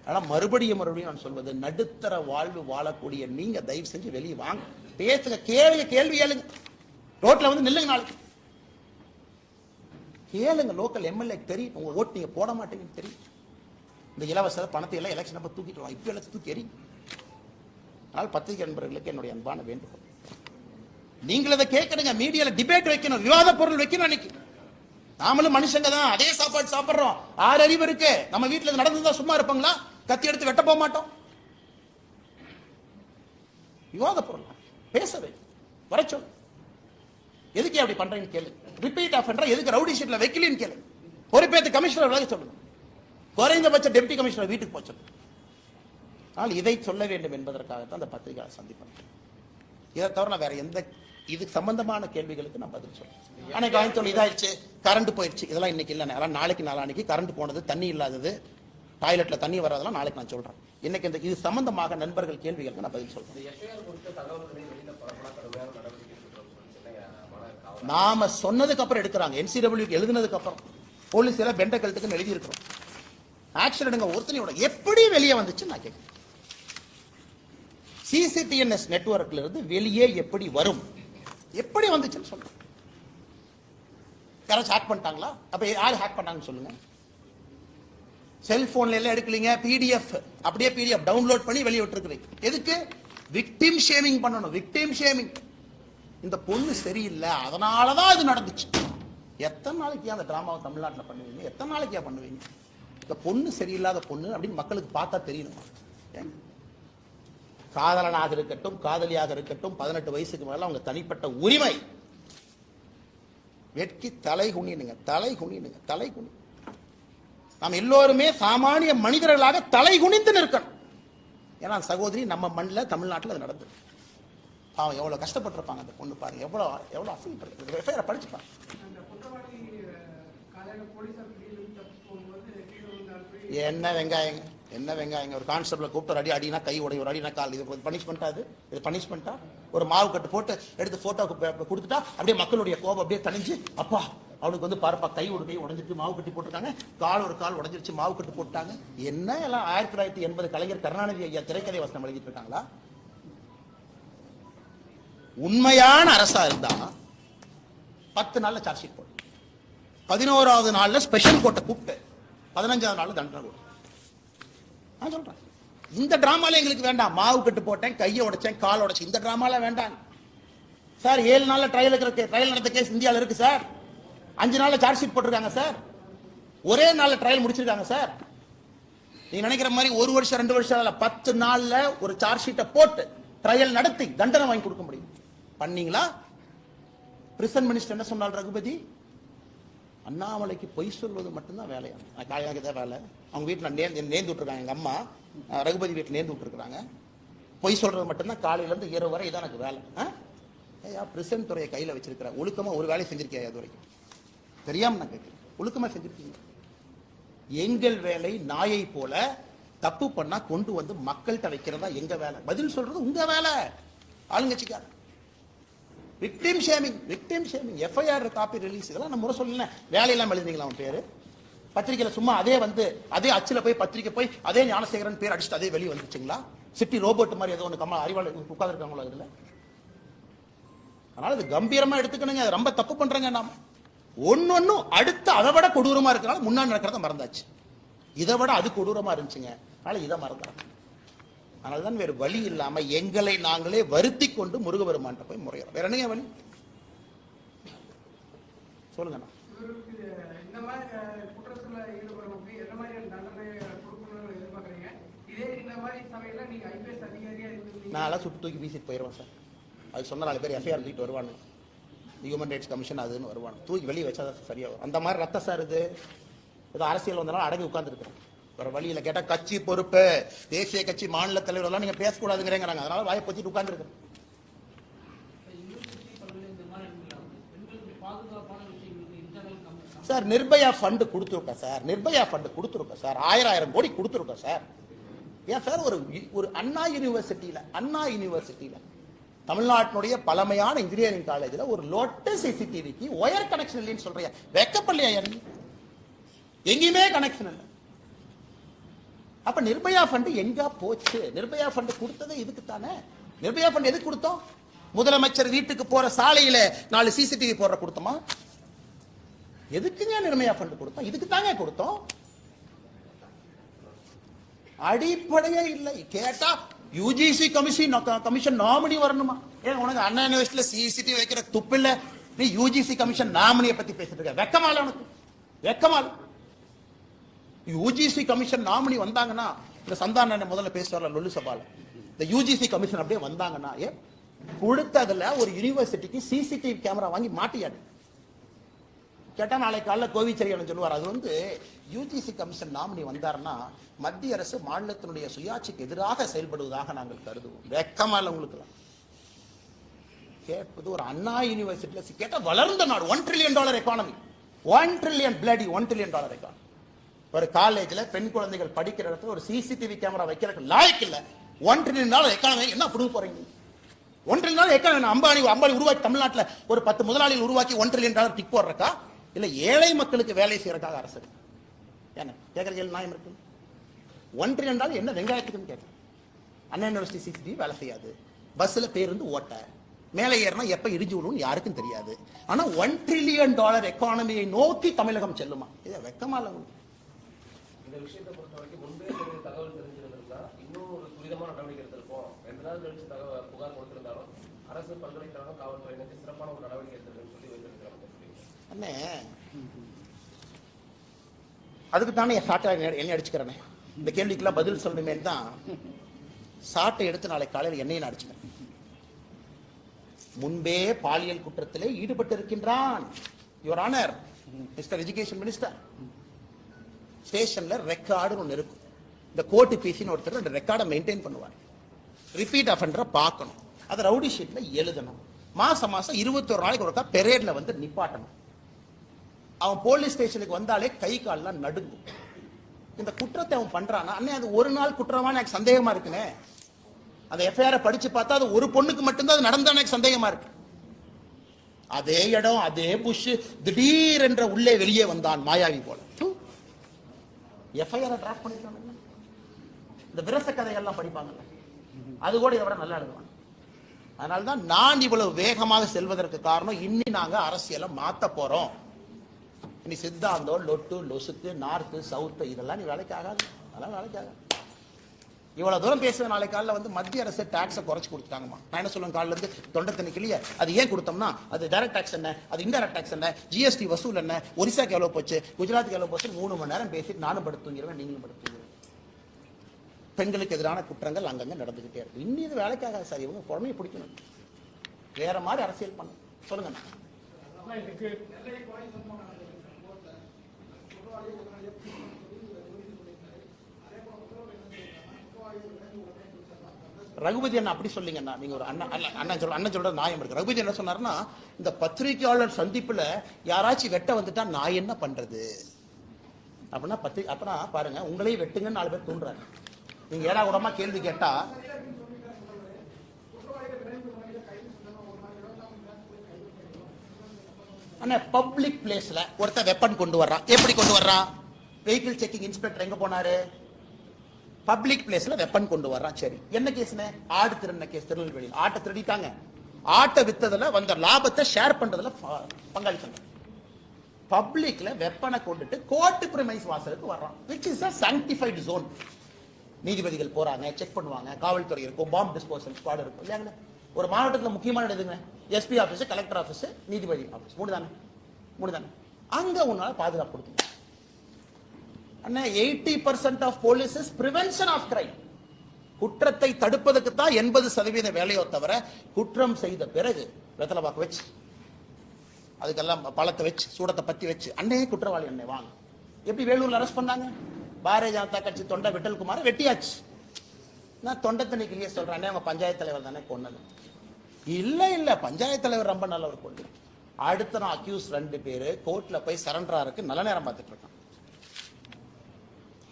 ஆனா மறுபடியும் நான் சொல்வது, நடுத்தர வாழ்வு வாழக்கூடிய நீங்க தயவு செஞ்சு வெளியே வாங்க, பேசுங்க, கேள்வி கேளுங்க. ரோட்ல வந்து நில்லுங்க, நாளைக்கு கேளுங்க. லோக்கல் எம்எல்ஏ தெரியும் உங்க ஓட்டு நீங்க போட மாட்டீங்கன்னு தெரியும். இந்த இலவச பணத்தை எல்லாம் எலெக்ஷன் அப்ப தூக்கிட்டு இப்ப எல்லாம் தூக்கி எறி. அதனால் பத்திரிகை நண்பர்களுக்கு என்னுடைய அன்பான வேண்டுகோள், நீங்கள் அதை கேட்கணுங்க. மீடியால டிபேட் வைக்கணும், விவாத பொருள் வைக்கணும். அன்னைக்கு நாமளும் மனுஷங்க தான், அதே சாப்பாடு சாப்பிடுறோம். 6 அறிவு இருக்கு. நம்ம வீட்டுல நடந்துதான் சும்மா இருப்பாங்களா? கத்தி எடுத்து வெட்ட போக மாட்டோம். விவாத பொருள் பேசவே வர சொல்லு. எதுக்கு அப்படி பண்றேன்னு கேளு. ரிப்பீட் ஆஃபெண்டர் எதுக்கு ரவுடி ஷீட்ல வைக்கலன்னு கேளு. பொறுப்பேற்று கமிஷனர் விலக சொல்லுங்க. குறைந்தபட்ச டெப்டி கமிஷனர் வீட்டுக்கு போச்சு. ஆனால் இதை சொல்ல வேண்டும் என்பதற்காகத்தான் அந்த பத்திரிகையாளர் சந்திப்பேன். இதை தவிர நான் வேற எந்த இது சம்பந்தமான கேள்விகளுக்கு நான் பதில் சொல்றேன். அன்னைக்கு வாங்கி இதாயிடுச்சு, கரண்ட் போயிடுச்சு, இதெல்லாம் இன்னைக்கு இல்லை. அதெல்லாம் நாளைக்கு நாளானைக்கு கரண்ட் போனது, தண்ணி இல்லாதது, டாய்லெட்ல தண்ணி வராதெல்லாம் நாளைக்கு நான் சொல்றேன். இன்னைக்கு இந்த இது சம்பந்தமாக நண்பர்கள் கேள்விகளுக்கு நான் பதில் சொல்றேன். நாம சொன்னதுக்கு அப்புறம் எடுக்கிறாங்க. NCW எழுதுனதுக்கு அப்புறம் போலீஸ் எல்லாம் பெண்ட கழுத்துக்கு எழுதி இருக்கிறோம். ஆக்ஷன் எடுங்க. ஒருத்தனையோட எப்படி வெளியே வந்துச்சு நான் கேட்கிறேன். CCTNS நெட்வொர்க்ல இருந்து வெளியே எப்படி வரும், எப்படி வந்துச்சுன்னு சொல்லுங்க. யாராச்சும் ஹேக் பண்ணிட்டாங்களா? அப்ப யாரு ஹேக் பண்ணாங்கன்னு சொல்லுங்க. செல்போன்ல எல்லாம் எடுக்கலீங்க, PDF அப்படியே PDF டவுன்லோட் பண்ணி வெளியே விட்டுருக்கிறீங்க. எதுக்கு? விக்டிம் ஷேமிங் பண்ணணும். Victim shaming. இந்த பொண்ணு சரியில்லை, அதனாலதான் இது நடந்துச்சு. எத்தனை நாளைக்கு அந்த டிராமாவை தமிழ்நாட்டில் பண்ணுவீங்க? எத்தனை நாளைக்கு பண்ணுவீங்க? இந்த பொண்ணு சரியில்லாத பொண்ணு அப்படின்னு மக்களுக்கு பார்த்தா தெரியணும். காதலனாக இருக்கட்டும், காதலியாக இருக்கட்டும், 18 வயசுக்கு மேல அவங்க தனிப்பட்ட உரிமை. வெட்கி தலை குனினுங்க, தலை குனினுங்க, தலை குனி. நாம் எல்லோருமே சாமானிய மனிதர்களாக தலை குனிந்து நிற்கணும். ஏன்னா சகோதரி நம்ம மண்ணில் தமிழ்நாட்டில் அது நடந்தது. பாவம் எவ்வளவு கஷ்டப்பட்டிருப்பாங்க அந்த பொண்ணு. பாருங்க எவ்வளவு அசிங்கப்பட்டு படிச்சுப்பாங்க. என்ன வெங்காயங்க, என்ன வெங்காயங்க. ஒரு கான்ஸ்டபிளை கூப்பிட்டு ஒரு அடி அடினா கை உடைய, ஒரு அடினா கால். இது பனிஷ்மெண்டா? இது பனிஷ்மெண்டா? ஒரு மாவு கட்டு போட்டு எடுத்து போட்டோ கொடுத்துட்டா அப்படியே மக்களுடைய கோபம் அப்படியே தணிஞ்சு, அப்பா அவனுக்கு வந்து பாருப்பா கை ஒரு கை உடஞ்சிருச்சு, மாவு கட்டி போட்டிருக்காங்க, கால் ஒரு கால் உடஞ்சிருச்சு, மாவு கட்டு போட்டாங்க. என்ன எல்லாம் 1980 கலைஞர் கருணாநிதி ஐயா திரைக்கதை வசனம் எழுதிட்டு இருக்காங்களா? உண்மையான அரசா இருந்தா 10 நாள்ல சார்ஜ் ஷீட் போடும், 11வது நாள்ல ஸ்பெஷல் கோர்ட்டை கூப்பிட்டு 15வது நாள் தண்டனை கொடுக்கும். நான் சொல்றேன், இந்த டிராமால எங்களுக்கு வேண்டாம். மாவு கட்டு போட்டேன், கையை உடைச்சேன், கால் உடைச்சேன், இந்த டிராமால வேண்டாம் சார். 7 நாள்ல ட்ரையல் நடந்த கேஸ் இந்தியாவில் இருக்கு சார். 5 நாள்ல சார்ஜ் ஷீட் போட்டிருக்காங்க சார். ஒரே நாள்ல ட்ரையல் முடிச்சிருக்காங்க சார். நீங்க நினைக்கிற மாதிரி 1 வருஷம் 2 வருஷம் 10 நாள்ல ஒரு சார்ஜ் ஷீட்டை போட்டு ட்ரையல் நடத்தி தண்டனை வாங்கி கொடுக்க முடியும். பண்ணீங்களா? பிரிசன் மினிஸ்டர் என்ன சொன்னார் ரகுபதி? அண்ணாமலைக்கு பொய் சொல்வது மட்டும்தான் வேலையா? தான் வேலை. அவங்க வீட்டில் நேர்ந்து விட்டுருக்காங்க. எங்க அம்மா ரகுபதி வீட்டில் நேர்ந்து விட்டுருக்காங்க. பொய் சொல்றது மட்டும்தான் காலையில இருந்து இரவு வரை இதான் எனக்கு வேலை. ஏயா பிரிசன் துறையை கையில வச்சிருக்கிற, ஒழுக்கமா ஒரு வேலையை செஞ்சிருக்கியா? அது வரைக்கும் தெரியாம நான் கேட்கிறேன். ஒழுக்கமா செஞ்சிருக்கீங்க? எங்கள் வேலை நாயை போல தப்பு பண்ணா கொண்டு வந்து மக்கள்கிட்ட வைக்கிறதா எங்க வேலை. பதில் சொல்றது உங்க வேலை. ஆளுங்கட்சிக்கார victim shaming, victim shaming, FIR copy release, இதெல்லாம் நம்ம முறை சொல்லல. வேலையெல்லாம் எழுதினீங்களா அவன் பேரு? பத்திரிகையில சும்மா அதே அச்சுல போய் பத்திரிக்கை போய் அதே ஞானசேகரன் பேர் அடிச்சுட்டு அதே வெளியே வந்துச்சுங்களா? சிட்டி ரோபோட் மாதிரி ஏதோ ஒன்று கம்மா அறிவாளர் உட்கார்ந்துருக்காங்களோ இதுல. அதனால இது கம்பீரமா எடுத்துக்கணுங்க. ரொம்ப தப்பு பண்றேங்க நாம. ஒன்னொன்னும் அடுத்து அதை விட கொடூரமா இருக்கிறனால முன்னாடி நடக்கிறத மறந்தாச்சு. இதை விட அது கொடூரமா இருந்துச்சுங்க, அதனால இதை மறந்தாங்க. அதனால்தான் வேறு வழி இல்லாம எங்களை நாங்களே வருத்தி கொண்டு முருகபெருமான் போய் முறையிறோம். வேற என்ன வழி சொல்லுங்க. நான் சுட்டு தூக்கி வீசிட்டு போயிடுவேன் சார். அது சொன்ன 4 பேர் FIR தூக்கிட்டு வருவாங்க. ஹியூமன் ரைட்ஸ் கமிஷன் அதுன்னு வருவாங்க. தூக்கி வெளியே வச்சாதான் சரியா வரும். அந்த மாதிரி ரத்த சார் இது ஏதோ அரசியல் வந்தாலும் அடங்கி உட்கார்ந்து இருக்கிறோம். வேற வழியில கேட்டா கட்சி பொறுப்பு, தேசிய கட்சி மாநில தலைவர் எல்லாம் நீங்க பேசக்கூடாதுங்கிறாங்க. அதனால வாயை பொத்திட்டு உட்கார்ந்து இருக்கிறோம். சார் நிர்பயா ஃபண்ட் கொடுத்துருக்கோம் சார். நிர்பயா ஃபண்ட் கொடுத்துருக்கோம் சார். 1000 கோடி கொடுத்துருக்கோம் சார். ஏன் சார் ஒரு அண்ணா யூனிவர்சிட்டியில தமிழ்நாட்டினுடைய பழமையான இன்ஜினியரிங் காலேஜ்ல ஒரு லோட்டஸ் CCTVக்கு ஒயர் கனெக்ஷன் இல்லைன்னு சொல்றீங்க. வெக்கப்படலையா? எங்கேயுமே கனெக்ஷன் இல்லை. அப்ப நிர்பயா ஃபண்ட் எங்க போச்சு? நிர்பயா ஃபண்ட் கொடுத்ததே இதுக்கு தானே. நிர்பயா ஃபண்ட் எதுக்கு கொடுத்தோம்? முதலமைச்சர் வீட்டுக்கு போற சாலையில 4 CCTV போடுற கொடுத்தோமா? எதுக்குங்க நிர்பயா ஃபண்ட் கொடுத்தோம்? இதுக்கு தாங்க கொடுத்தோம். அடிப்படையே இல்லை. கேட்டா யூஜிசி கமிஷன் நாமினி வரணுமா? ஏன் உனக்கு அண்ணா யூனிவர்சிட்டியில சிசிடிவி வைக்கிற துப்பில்ல, நீ யூஜிசி கமிஷன் நாமினியை பத்தி பேசிட்டு இருக்க? வெக்கமால உனக்கு? வெக்கமால? யூஜிசி கமிஷன் நாமினி வந்தாங்கன்னா, இந்த சந்தான முதல்ல பேசுவார்ல லொல்லு சபால, இந்த யூஜிசி கமிஷன் அப்படியே வந்தாங்கன்னா, கொடுத்ததுல ஒரு யூனிவர்சிட்டிக்கு சிசிடிவி கேமரா வாங்கி மாட்டியாடு கேட்டா நாளைக்கு காலைல கோவிச்செரியன் சொல்லுவார். அது வந்து யூஜிசி கமிஷன் நாமினி வந்தாருன்னா மத்திய அரசு மாநிலத்தினுடைய சுயாட்சிக்கு எதிராக செயல்படுவதாக நாங்கள் கருதுவோம். வெக்கமா இல்ல உங்களுக்கு? கேட்பது ஒரு அண்ணா யூனிவர்சிட்டியில கேட்டா வளர்ந்த நாடு, $1 trillion எக்கானமி, $1 trillion எக்கானமி. ஒரு காலேஜ்ல பெண் குழந்தைகள் படிக்கிற இடத்துல ஒரு சிசிடிவி கேமரா வைக்கிறதுக்கு லாய்க்கு இல்ல. $1 trillion எக்கானமி என்ன புடுங்க போறீங்க? $1 trillion எக்கானமி அம்பானி உருவாக்கி தமிழ்நாட்டில் ஒரு 10 முதலாளிகள் உருவாக்கி $1 trillion டிக் போடுறக்கா இல்ல ஏழை மக்களுக்கு வேலை செய்யறதுக்காக அரசு? என்ன கேட்கற கேள்வி நியாயம் இருக்கு? $1 trillion என்ன வெங்காயத்துக்குன்னு கேட்க? அண்ணா யூனிவர்சிட்டி சிசிடிவி வேலை செய்யாது, பஸ்ல பேருந்து ஓட்ட, மேலே ஏறினா எப்ப இடிஞ்சு விடுவோம் யாருக்கும் தெரியாது. ஆனா $1 trillion எக்கானமியை நோக்கி தமிழகம் செல்லுமா? இதை வெக்கமா இல்ல? இந்த விஷயத்தை பொறுத்த வரைக்கும் முன்பே தகவல் தெரிஞ்சிருந்தா இன்னும் ஒரு துரிதமான நடவடிக்கை எடுத்திருப்போம். 2 நாள் கழிச்சு புகார் கொடுத்திருந்தாலும் அரசு பல்கலைக்கழகம் காவல்துறையினருக்கு சிறப்பான ஒரு நடவடிக்கை எடுத்திருக்குன்னு சொல்லி வைத்திருக்கிறாங்க. அண்ணே அதுக்கு தானே சாட்டை என்ன அடிச்சுக்கிறேனே, இந்த கேள்விக்கெல்லாம் பதில் சொல்லணுமே தான் சாட்டை எடுத்து நாளை காலையில் என்னையும் அடிச்சுக்கிறேன். முன்பே பாலியல் குற்றத்திலே ஈடுபட்டு இருக்கின்றான் your honour mister education minister. ஸ்டேஷன்ல ரெக்கார்டு ஒன்று இருக்கும். இந்த கோர்ட்டு பேசின்னு ஒருத்தர் அந்த ரெக்கார்டை மெயின்டைன் பண்ணுவார். ரிப்பீட் அஃபெண்டரை பார்க்கணும், அதை ரவுடி ஷீட்ல எழுதணும். மாசம் 21 நாளைக்கு ஒருக்கா பெரேட்ல வந்து நிப்பாட்டணும். அவன் போலீஸ் ஸ்டேஷனுக்கு வந்தாலே கை கால்லாம் நடுங்கும். இந்த குற்றத்தை அவன் பண்றானா, அண்ணே அது ஒரு நாள் குற்றமா எனக்கு சந்தேகமா இருக்குனே. அந்த எஃப்ஐஆர் படிச்சு பார்த்தா அது ஒரு பொண்ணுக்கு மட்டும்தான் அது நடந்தா எனக்கு சந்தேகமா இருக்கு. அதே இடம் அதே புஷ் திடீர் என்ற உள்ளே வெளியே வந்தான் மாயாவி போல. எஃப்ஐஆர் டிராஃப்ட் பண்ணிருக்காங்க. இந்த விரச கதைகள்லாம் படிப்பாங்கல்ல, அது கூட இதை விட நல்லா எழுதுவாங்க. அதனால்தான் நான் இவ்வளவு வேகமாக செல்வதற்கு காரணம், இன்னி நாங்க அரசியலை மாத்த போறோம். நீ சித்தாந்தம் லொட்டு லொசுக்கு நார்த்து சவுத்து இதெல்லாம் நீ வேலைக்கு ஆகாது, அதெல்லாம் வேலைக்கு ஆகாது. இவ்வளவு தூரம் பேசுற நாளைக்கு காலையில் வந்து மத்திய அரசு டாக்ஸை குறைச்சு கொடுத்துட்டாங்கம்மா. நான் என்ன சொல்லுவேன், காலில இருந்து தொண்டை தண்ணி கிளிய அது ஏன் கொடுத்தோம்னா, அது டைரக்ட் டாக்ஸ் என்ன, அது இன்டைரக்ட் டாக்ஸ் என்ன, ஜிஎஸ்டி வசூல் என்ன, ஒரிசாக்கு எவ்வளவு போச்சு, குஜராத்துக்கு எவ்வளவு போச்சு, 3 மணி நேரம் பேசிட்டு நானும் படுத்துங்கிறேன், நீங்களும் படுத்துங்க. பெண்களுக்கு எதிரான குற்றங்கள் அங்கங்க நடந்துகிட்டே இருக்கு. இன்னும் இது வேலைக்காக சார், இவங்க குழந்தைய பிடிக்கணும், வேற மாதிரி அரசியல் பண்ணணும். சொல்லுங்க. ரகுபதி அண்ணா அப்படி சொல்லிங்கன்னா, நீங்க ஒரு அண்ணன் சொல்ற நியாயம் இருக்கு. ரகுபதி என்ன சொன்னாருன்னா, இந்த பத்திரிகையாளர் சந்திப்புல யாராச்சும் வெட்ட வந்துட்டா நான் என்ன பண்றது அப்படின்னா, அப்பனா பாருங்க, உங்களையும் வெட்டுங்கன்னு 4 பேர் தூண்டுறாங்க. நீங்க ஏடா கூடமா கேள்வி கேட்டா, அண்ணா பப்ளிக் பிளேஸ்ல ஒருத்தர் வெப்பன் கொண்டு வர்றான். எப்படி கொண்டு வர்றான்? வெஹிக்கிள் செக்கிங் இன்ஸ்பெக்டர் எங்க போனாரு? பப்ளிக் பிளேஸ்ல வெப்பன் கொண்டு வர்றான். சரி, என்ன கேஸ்னே? ஆடு திருடின கேஸ். திருநெல்வேலியில் ஆட்டை திருடிட்டாங்க. ஆட்டை வித்ததுல வந்த லாபத்தை ஷேர் பண்றதுல பங்காளி சங்கம். பப்ளிக்ல வெப்பனை கொண்டுட்டு கோர்ட் பிரைமைஸ் வாசலுக்கு வர்றான், which is a sanctified zone. நீதிபதிகள் போறாங்க, செக் பண்ணுவாங்க, காவல்துறை இருக்கும், பாம்பு டிஸ்போசல் ஸ்குவாட் இருக்கும் இல்லையாங்க. ஒரு மாவட்டத்தில் முக்கியமான எதுங்க? எஸ்பி ஆபீஸ், கலெக்டர் ஆபீஸ், நீதிபதி ஆபீஸ், 3 தானே. அங்க உன்னால பாதுகாப்பு கொடுக்கணும். 80% of police is prevention of crime. குற்றத்தை தடுப்பதற்கு தான் 80% வேலையோ தவிர, குற்றம் செய்த பிறகு வெத்தலை பாக்கு வச்சு, அதுக்கெல்லாம் பழத்தை வச்சு, சூடத்தை பத்தி வச்சு, அண்ணே குற்றவாளி அண்ணே வாங்க. எப்படி வேலூர்ல அரெஸ்ட் பண்ணாங்க? பாரதிய ஜனதா கட்சி தொண்டை விட்டல்குமார் வெட்டியாச்சு. நான் தொண்டை தண்ணிக்கு சொல்றேன், அவங்க பஞ்சாயத்து தலைவர் தானே கொன்னது. இல்ல பஞ்சாயத்து தலைவர் ரொம்ப நல்லவர் கொண்டு. அடுத்த நான் அக்யூஸ் 2 பேரு கோர்ட்ல போய் சரண்டரா இருக்கு, நல்ல நேரம் பார்த்துட்டு இருக்கான்.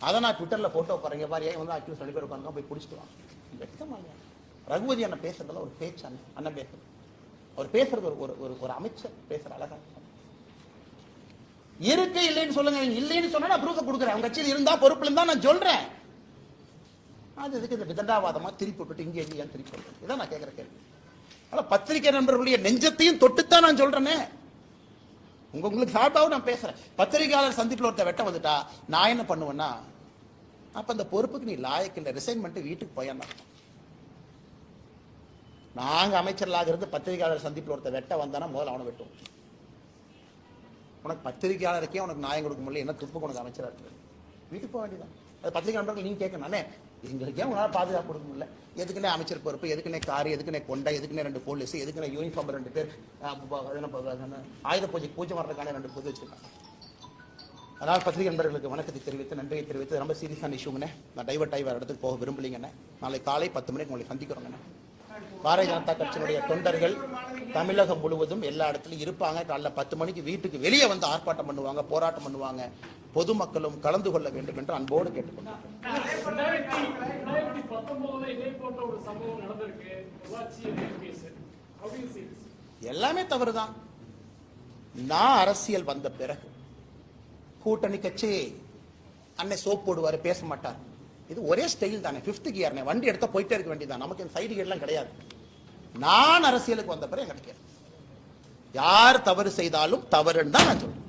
அதை நான் ட்விட்டர்ல போட்டோ போறேங்க பாரு, ஏன் வந்து அக்யூஸ் 2 பேர் உட்காந்து போய் பிடிச்சிட்டு வாங்க. ரகுபதி அண்ணன் பேசுறதுல ஒரு பேச்சு, அண்ணன் பேசுறது, அவர் பேசுறது ஒரு அமைச்சர் பேசுற அழகா இருக்கு. இல்லைன்னு சொல்லுங்க, இல்லைன்னு சொன்னா நான் ப்ரூஃப் கொடுக்குறேன். அவங்க கட்சியில் இருந்தா பொறுப்புல இருந்தா நான் சொல்றேன். அது இதுக்கு இந்த விதண்டாவாதமா திருப்பி விட்டுட்டு இங்கே ஏன் திருப்பி சொல்றேன்? இதான் நான் கேட்கிற கேள்வி. ஆனா பத்திரிகை நண்பர்களுடைய நெஞ்சத்தையும் தொட்டுத்தான் நான் சொல்றேனே. உங்களுக்கு சார்பாகவும் நான் பேசுறேன். பத்திரிகையாளர் சந்திப்பில் ஒருத்த வெட்ட வந்துட்டா நான் என்ன பண்ணுவேன்னா, அப்ப அந்த பொறுப்புக்கு நீ லாயக்கு இல்லை, ரிசைன் பண்ணிட்டு வீட்டுக்கு போயான்னா. நாங்க அமைச்சர்களாக இருந்து பத்திரிகையாளர் சந்திப்பில் ஒருத்தர் வெட்ட வந்தானா முதல்ல அவனை வெட்டும். உனக்கு பத்திரிகையாளருக்கே உனக்கு நியாயம் கொடுக்க முடியல, என்ன துப்புக்கு உனக்கு அமைச்சராக இருக்கு? வீட்டுக்கு போக வேண்டியதான். அது பத்திரிகை நண்பர்கள் நீங்க கேட்கணும், அண்ணே எங்களுக்கே உங்களால் பாதுகாப்பு கொடுக்க முடியல, எதுக்குன்னே அமைச்சர் பொறுப்பு, எதுக்குன்னே காரு, எதுக்குன்னே கொண்டை, எதுக்குன்னே 2 போலீஸ், எதுக்குன்னே யூனிஃபார்ம் 2 பேர், ஆயுத பூஜை வர்றதுக்கான 2 பொது வச்சிருக்காங்க. அதனால் பத்திரிகை நண்பர்களுக்கு வணக்கத்தை தெரிவித்து நன்றியை தெரிவித்து, ரொம்ப சீரியஸான இஷ்யூங்கண்ணே. நான் டைவர்ட் ஆகி வேறு இடத்துக்கு போக விரும்பலிங்கண்ணே. நாளை காலை 10 மணிக்கு உங்களை சந்திக்கிறோங்கண்ணே. பாரதிய ஜனதா கட்சியினுடைய தொண்டர்கள் தமிழகம் முழுவதும் எல்லா இடத்துலையும் இருப்பாங்க. காலைல 10 மணிக்கு வீட்டுக்கு வெளியே வந்து ஆர்ப்பாட்டம் பண்ணுவாங்க, போராட்டம் பண்ணுவாங்க. பொதுமக்களும் கலந்து கொள்ள வேண்டும் என்று அன்போடு கேட்டுக்கொண்டார். எல்லாமே தவறுதான். நான் அரசியல் வந்த பிறகு கூட்டணி கட்சி அன்னை சோப் போடுவாரு, பேச மாட்டார். இது ஒரே ஸ்டைல் தானே, 5th கியர். வண்டி எடுத்தா போயிட்டே இருக்க வேண்டியதான், நமக்கு இந்த சைடு கியர்லாம் கிடையாது. நான் அரசியலுக்கு வந்த பிறகு எங்களுக்கு யார் தவறு செய்தாலும் தவறுன்னு தான் நான் சொல்றேன்.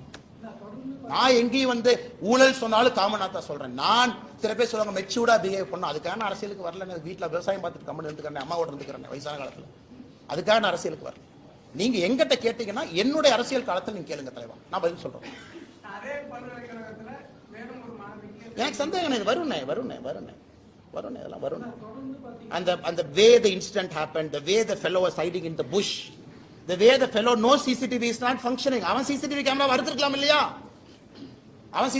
நான் எங்கேயும் வந்து ஊழல் சொன்னாலும் காமனாத்தா சொல்றேன். நான் சில பேர் சொல்லுவாங்க மெச்சூர்டா பிஹேவ் பண்ணணும், அதுக்கான அரசியலுக்கு வரல. வீட்டில் விவசாயம் பார்த்துட்டு கம்மன் இருந்துக்கிறேன், அம்மாவோட இருந்துக்கிறேன் வயசான காலத்துல, அதுக்காக நான் அரசியலுக்கு வரல. நீங்க எங்கிட்ட கேட்டீங்கன்னா என்னுடைய அரசியல் காலத்தில் நீங்க கேளுங்க தலைவா, நான் பதில் சொல்றேன். எனக்கு சந்தேகம் இது வருணே இதெல்லாம் வரும். அந்த way the incident happened, the way the fellow was hiding in the bush, the way the fellow knows CCTV is not functioning. அவன் CCTV கேமரா வருத்திருக்கலாம் இல்லையா? அதனால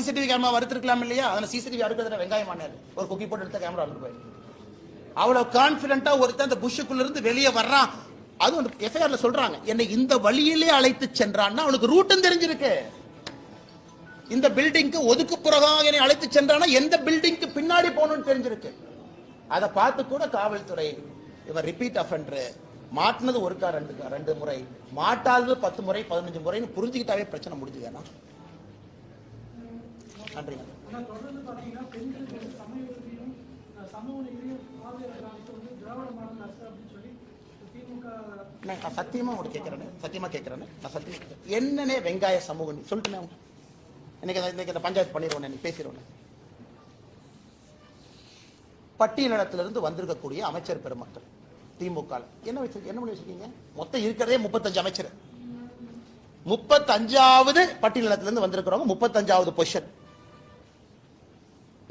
CCTV அடுக்கிறதுல வெங்காயம் ஆனாரு, ஒரு குக்கி போட்டு எடுத்த கேமரா அழுது போயிருக்கு. அவ்வளவு கான்பிடண்டா ஒருத்தன் அந்த புஷ்ஷுக்குள்ள இருந்து வெளியே வர்றான். அது வந்து எஃப்ஐஆர்ல சொல்றாங்க, என்னை இந்த வழியிலே அழைத்து சென்றான்னா அவனுக்கு ரூட்டும் தெரிஞ்சிருக்கு. இந்த பில்டிங்க்கு ஒதுக்குப்புறமாக என்னை அழைத்து சென்றானா எந்த பில்டிங்க்கு பின்னாடி போகணும்னு தெரிஞ்சிருக்கு. அதை பார்த்து கூட காவல்துறை இவர் ரிப்பீட் அஃபெண்டர், மாட்டினது ஒருக்கா 2 முறை, மாட்டாதது 10 முறை 15 முறைன்னு புரிஞ்சுக்கிட்டாவே பிரச்சனை முடிஞ்சுதுன்னா. நன்றி. சத்தியமா கேட்கிறேன். என்னன்னே வெங்காய சமூகம் சொல்லிட்டு இன்னைக்கு பஞ்சாயத்து பண்ணிடுவோம், நீ பேசிடுவோம். பட்டியலிடத்திலிருந்து வந்திருக்கக்கூடிய அமைச்சர் பெருமக்கள் திமுக என்ன பண்ணி வச்சிருக்கீங்க? மொத்தம் இருக்கிறதே 35 அமைச்சர். 35வது பட்டியலிடத்திலிருந்து வந்திருக்கிறவங்க 35வது பொசிஷன்.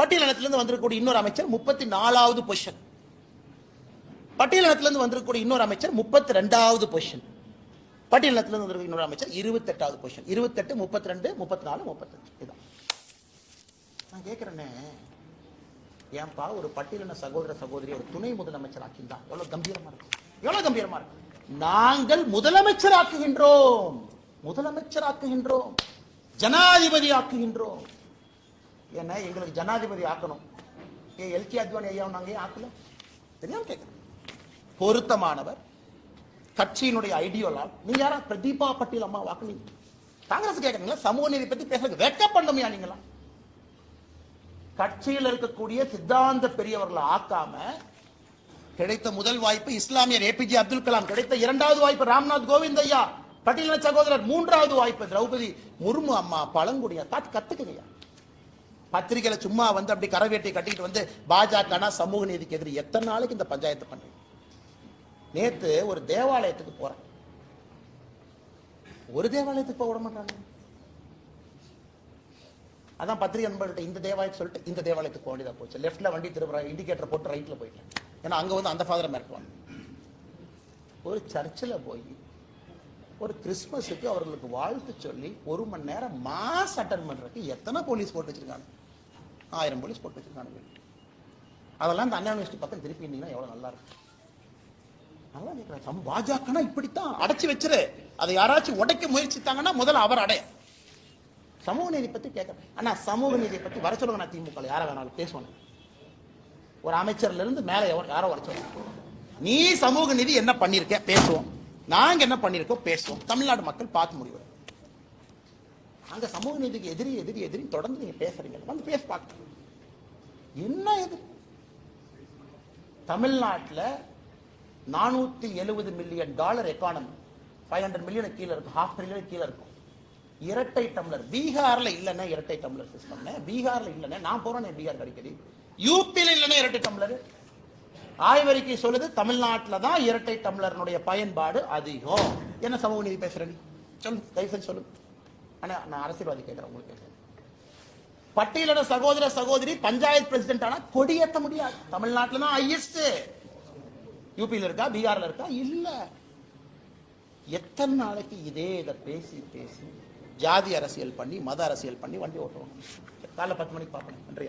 பட்டியலிடத்திலிருந்து வந்திருக்கக்கூடிய இன்னொரு அமைச்சர் 34வது பொசிஷன். பட்டியலிடத்திலிருந்து வந்திருக்கக்கூடிய இன்னொரு அமைச்சர் 32வது பொசிஷன். பட்டியலிடத்திலிருந்து வந்திருக்க இன்னொரு அமைச்சர் 28வது பொசிஷன். 28, 32, 34, 35. இதான் நான் கேட்கிறேன்னே. ஏன்பா ஒரு பட்டியலின சகோதர சகோதரி ஒரு துணை முதலமைச்சர் ஆக்கியிருந்தா எவ்வளவு கம்பீரமா இருக்கு. நாங்கள் முதலமைச்சர் ஆக்குகின்றோம், ஜனாதிபதி ஆக்குகின்றோம். என்ன எங்களுக்கு ஜனாதிபதி ஆக்கணும்? எல்கே அத்வானி ஐயா நாங்க ஏன் ஆக்கல? தெரியாம கேட்கிறேன். பொருத்தமானவர், கட்சியினுடைய ஐடியோலால். நீங்க யாரா பிரதீபா பட்டீல் அம்மா வாக்குனீங்க? காங்கிரஸ் கேட்கறீங்களா? சமூக நீதி பத்தி பேசுறதுக்கு வெட்கப்படணுமையா? நீங்களா கட்சியில் இருக்கக்கூடிய சித்தாந்த பெரியவர்களை ஆக்காம, கிடைத்த முதல் வாய்ப்பு இஸ்லாமியர் ஏபிஜே அப்துல் கலாம், கிடைத்த 2வது வாய்ப்பு ராம்நாத் கோவிந்த் ஐயா பட்டியலின சகோதரர், 3வது வாய்ப்பு திரௌபதி முர்மு அம்மா பழங்குடியா. கத்துக்குங்க. பத்திரிகையில சும்மா வந்து அப்படி கரவேட்டை கட்டிட்டு வந்து பாஜக சமூக நீதிக்கு எதிரி. எத்தனை நாளைக்கு இந்த பஞ்சாயத்து பண்றீங்க? நேத்து ஒரு தேவாலயத்துக்கு போறேன், ஒரு தேவாலயத்துக்கு போக விட மாட்டாங்க. அதான் பத்திரிகை நண்பர்கள்ட்ட இந்த தேவாலயத்தை சொல்லிட்டு இந்த தேவாலயத்துக்கு போக வேண்டியதா போச்சு. லெப்ட்ல வண்டி திரும்ப இண்டிகேட்டர் போட்டு ரைட்ல போயிட்டேன். ஏன்னா அங்க வந்து அந்த ஃபாதரை மிரட்டுவாங்க. ஒரு சர்ச்சில் போய் ஒரு கிறிஸ்துமஸுக்கு அவர்களுக்கு வாழ்த்து சொல்லி 1 மணி நேரம் மாஸ் அட்டன் பண்றதுக்கு எத்தனை போலீஸ் போட்டு வச்சிருக்காங்க? 1000 போலீஸ் போட்டு வச்சிருக்காங்க. அதெல்லாம் இந்த அண்ணா யூனிவர்சிட்டி பக்கம் திருப்பி இருந்தீங்கன்னா எவ்வளவு நல்லா இருக்கும். பாஜக இப்படித்தான் அடைச்சு வச்சிரு. அதை யாராச்சும் உடைக்க முயற்சித்தாங்கன்னா முதல்ல அவர் அடைய. சமூக நீதி பத்தி கேட்கிறேன். ஆனா சமூக நீதியை பத்தி வர சொல்லுங்க. நான் திமுக யார வேணாலும் பேசுவாங்க. ஒரு அமைச்சர்ல இருந்து மேல யாரோ வர சொல்லுங்க. நீ சமூக நீதி என்ன பண்ணிருக்க பேசுவோம், நாங்க என்ன பண்ணிருக்கோம் பேசுவோம். தமிழ்நாடு மக்கள் பார்த்து முடிவு. அங்க சமூக நீதிக்கு எதிரி எதிரி எதிரி தொடர்ந்து நீங்க பேசுறீங்க. வந்து பேச பார்க்க என்ன எதிரி? தமிழ்நாட்டில் $470 மில்லியன் எக்கானமி, 500 மில்லியன் கீழே இருக்கும், $500 மில்லியன் கீழே இருக்கும். இரட்டை டம்ளர் பீகார்ல இல்லைன்னா இரட்டை டம்ளர் சிஸ்டம், பீகார்ல இல்லைன்னா நான் போறேன் பீகார் அடிக்கடி, யூபியில இல்லைன்னா இரட்டை டம்ளர், ஆய்வறிக்கை சொல்லுது தமிழ்நாட்டில் தான் இரட்டை டம்ளர்னுடைய பயன்பாடு அதிகம். என்ன சமூக நீதி பேசுற நீ? சொல்லு, தயவு செஞ்சு சொல்லு. ஆனா நான் அரசியல்வாதி கேட்கிறேன் உங்களுக்கு. பட்டியலின சகோதர சகோதரி பஞ்சாயத்து பிரசிடென்ட் ஆனா கொடியேற்ற முடியாது. தமிழ்நாட்டில் தான் ஹையஸ்ட். யூபியில் இருக்கா, பீகார்ல இருக்கா? இல்ல. எத்தனை நாளைக்கு இதை பேசி பேசி ஜாதி அரசியல் பண்ணி மத அரசியல் பண்ணி வண்டி ஓட்டுவாங்க. காலைல 10 மணிக்கு பார்ப்பேன். நன்றி.